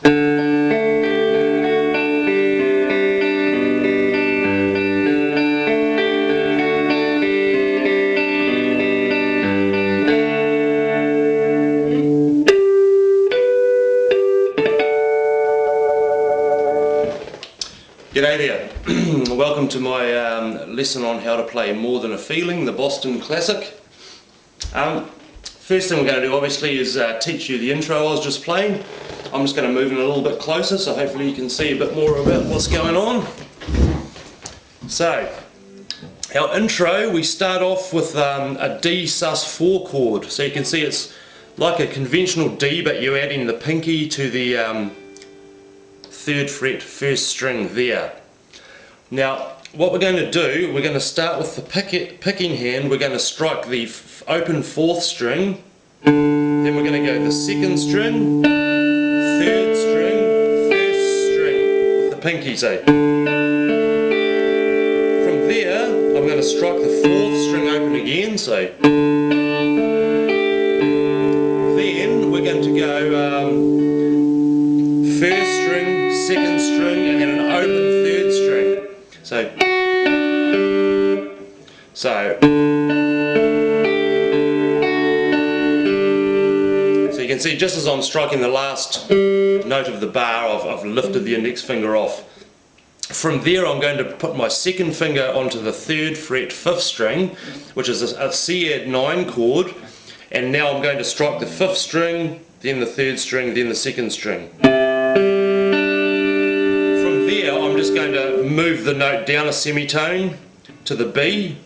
G'day there. Welcome to my lesson on how to play More Than a Feeling, the Boston classic. First thing we're going to do obviously is teach you the intro I was just playing. I'm just going to move in a little bit closer so hopefully you can see a bit more about what's going on. So, our intro, we start off with a D sus4 chord. So you can see it's like a conventional D, but you're adding the pinky to the 3rd fret, 1st string there. Now what we're going to do, we're going to start with the picking hand. We're going to strike the open 4th string, then we're going to go the 2nd string, 3rd string, 1st string with the pinky. So from there I'm going to strike the 4th string open again, so then we're going to go 1st string, 2nd string, and then an open 3rd string. So you can see just as I'm striking the last note of the bar, I've lifted the index finger off. From there I'm going to put my 2nd finger onto the 3rd fret 5th string, which is a C add 9 chord, and now I'm going to strike the 5th string, then the 3rd string, then the 2nd string. I'm just going to move the note down a semitone to the B.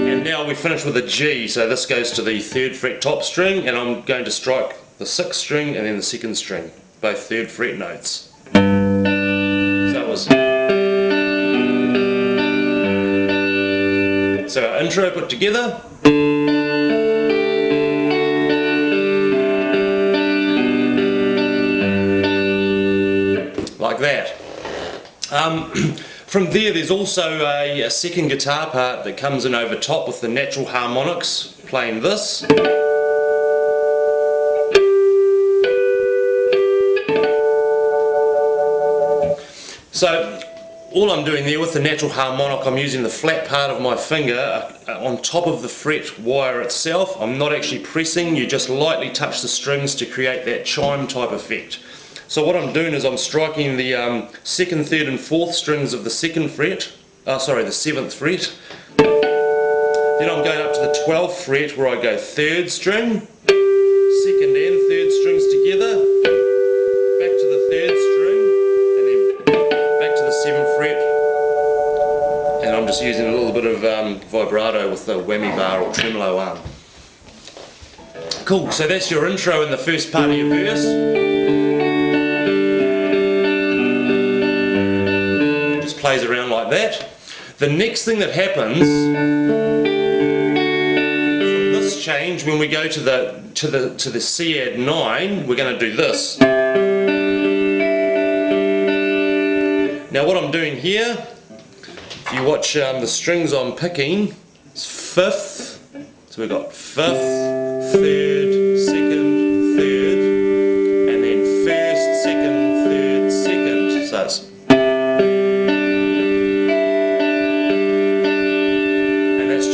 And now we finish with a G, so this goes to the 3rd fret top string, and I'm going to strike the 6th string and then the 2nd string, both 3rd fret notes. So our intro put together. Like that. From there's also a second guitar part that comes in over top with the natural harmonics playing this. So all I'm doing there with the natural harmonic, I'm using the flat part of my finger on top of the fret wire itself. I'm not actually pressing, you just lightly touch the strings to create that chime type effect. So what I'm doing is I'm striking the 2nd, 3rd and 4th strings of the 2nd fret, the 7th fret. Then I'm going up to the 12th fret where I go 3rd string, 2nd and 3rd strings together, back to the 3rd string, and then back to the 7th fret. And I'm just using a little bit of vibrato with the whammy bar or tremolo arm. Cool, so that's your intro in the first part of your verse. Plays around like that. The next thing that happens from this change, when we go to the C add 9, we're going to do this. Now what I'm doing here, if you watch the strings I'm picking, it's 5th, so we've got 5th, 3rd, 2nd, 3rd, and then 1st, 2nd, 3rd, 2nd. So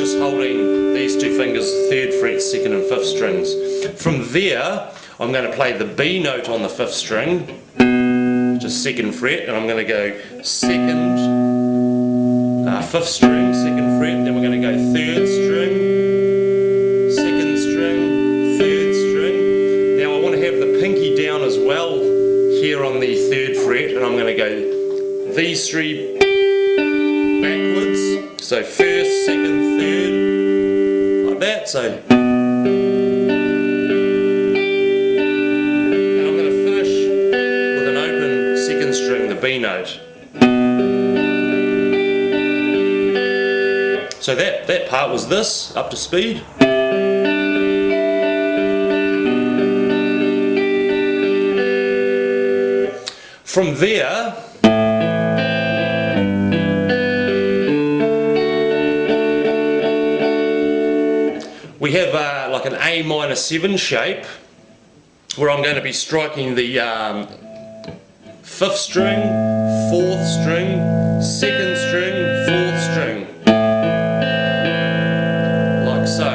it's holding these two fingers, 3rd fret, 2nd and 5th strings. From there I'm going to play the B note on the 5th string, just 2nd fret, and I'm going to go 2nd, 5th string, 2nd fret, then we're going to go 3rd string, 2nd string, 3rd string. Now I want to have the pinky down as well here on the 3rd fret, and I'm going to go these 3 backwards, so 1st, 2nd, 3rd, like that. So, and I'm going to finish with an open 2nd string, the B note. So that part was this, up to speed. From there, we have like an A minor 7 shape where I'm going to be striking the 5th string, 4th string, 2nd string, 4th string, like so.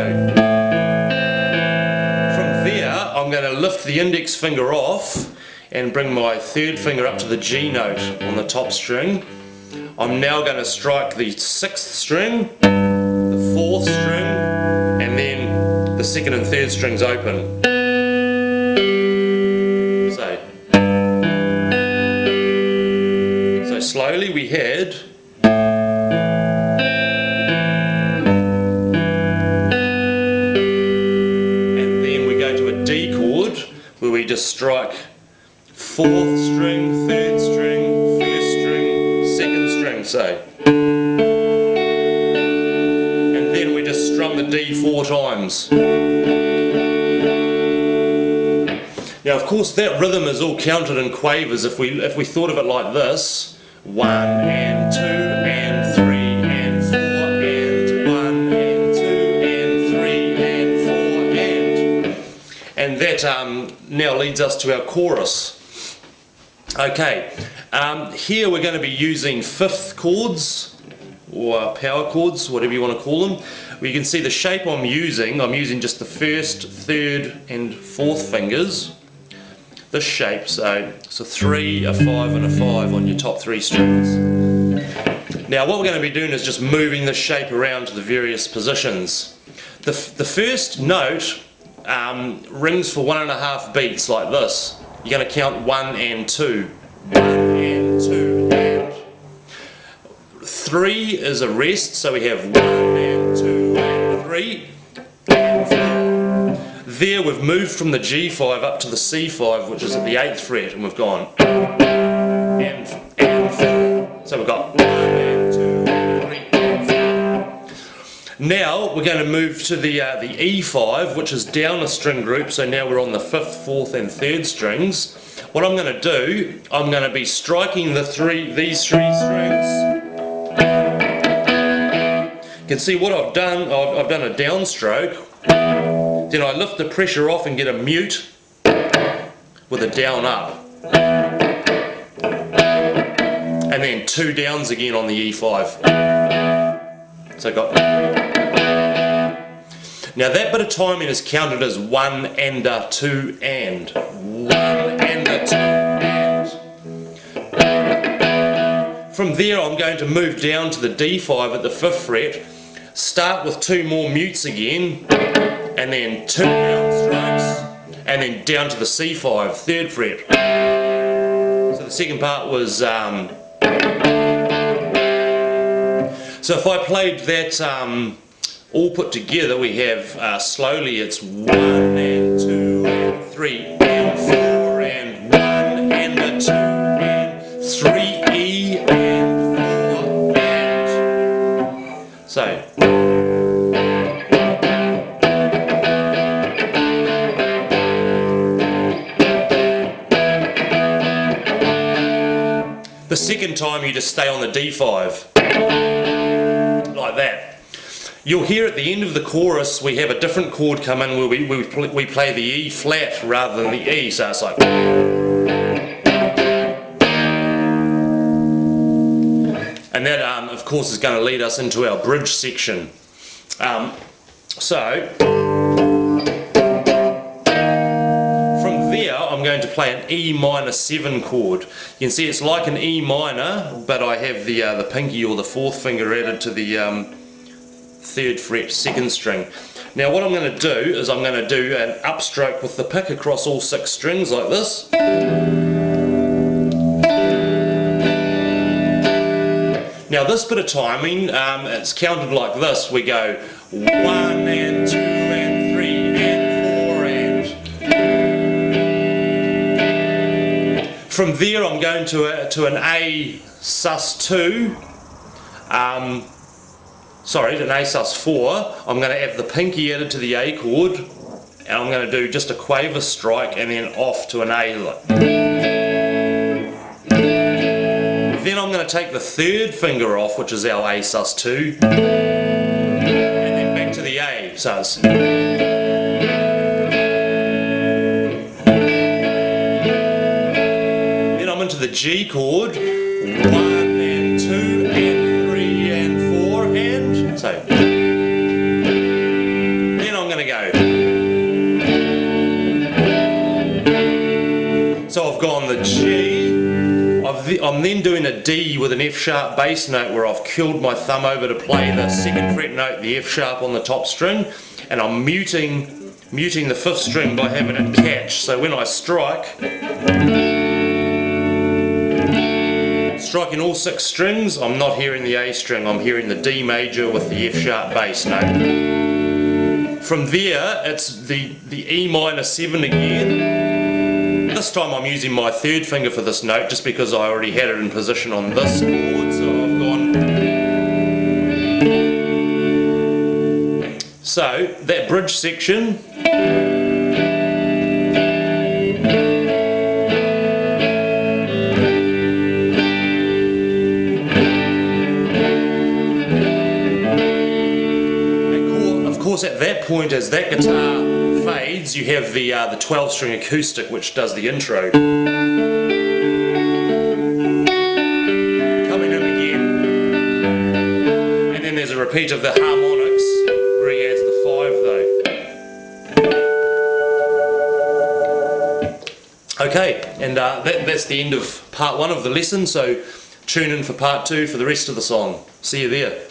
From there I'm going to lift the index finger off and bring my 3rd finger up to the G note on the top string. I'm now going to strike the 6th string, the 4th string, and then the 2nd and 3rd strings open. So slowly we had and then we go to a D chord where we just strike 4th string, 3rd string, 1st string, 2nd string, so. And then we just strum the D 4 times. Now of course that rhythm is all counted in quavers. If we thought of it like this, 1 and 2 and 3 and 4 and 1 and 2 and 3 and 4 and that now leads us to our chorus. Okay, here we're going to be using 5th chords or power chords, whatever you want to call them. Well, you can see the shape I'm using just the 1st, 3rd and 4th fingers. This shape, so 3, a 5 and a 5 on your top 3 strings. Now what we're going to be doing is just moving this shape around to the various positions. The first note rings for 1.5 beats like this. You're going to count 1 and 2. 1 and 2 and 3 is a rest, so we have 1 and 2 and 3 and 4. There we've moved from the G5 up to the C5, which is at the 8th fret, and we've gone and 4. So we've got 1 and 2 and 3 and 4. Now we're going to move to the E5, which is down a string group, so now we're on the 5th, 4th and 3rd strings. What I'm going to do, I'm going to be striking these 3 strings. You can see what I've done, I've done a downstroke. Then I lift the pressure off and get a mute with a down up. And then 2 downs again on the E5. So I got. Now that bit of timing is counted as 1 and a 2 and. 1 and a 2 and. From there I'm going to move down to the D5 at the 5th fret. Start with 2 more mutes again. And then 2 down strokes, and then down to the C5, 3rd fret. So the second part was, so if I played that all put together, we have slowly it's 1 and 2 and 3 and 4 and 1 and a 2 and 3 E and 4 and. So. The second time you just stay on the D5, like that. You'll hear at the end of the chorus we have a different chord come in where we play the E flat rather than the E, so it's like. And that of course is going to lead us into our bridge section. I'm going to play an E minor 7 chord. You can see it's like an E minor, but I have the pinky or the 4th finger added to the 3rd fret 2nd string. Now what I'm going to do is I'm going to do an upstroke with the pick across all 6 strings like this. Now this bit of timing, it's counted like this. We go 1 and 2 and 3 and 4 and. From there I'm going to an A sus2, an A sus4. I'm going to have the pinky added to the A chord, and I'm going to do just a quaver strike and then off to an A. Then I'm going to take the 3rd finger off, which is our A sus2, and then back to the A. So it's into the G chord, 1 and 2 and 3 and 4 and so then I'm going to go. So I've gone the G, I'm then doing a D with an F sharp bass note where I've curled my thumb over to play the 2nd fret note, the F sharp on the top string, and I'm muting the 5th string by having it catch. So when I striking all 6 strings, I'm not hearing the A string, I'm hearing the D major with the F sharp bass note. From there, it's the E minor 7 again. This time I'm using my 3rd finger for this note just because I already had it in position on this chord, so I've gone. So, that bridge section. At that point, as that guitar fades, you have the 12-string acoustic which does the intro. Coming in again. And then there's a repeat of the harmonics where he adds the 5 though. Okay, and that's the end of part 1 of the lesson, so tune in for part 2 for the rest of the song. See you there.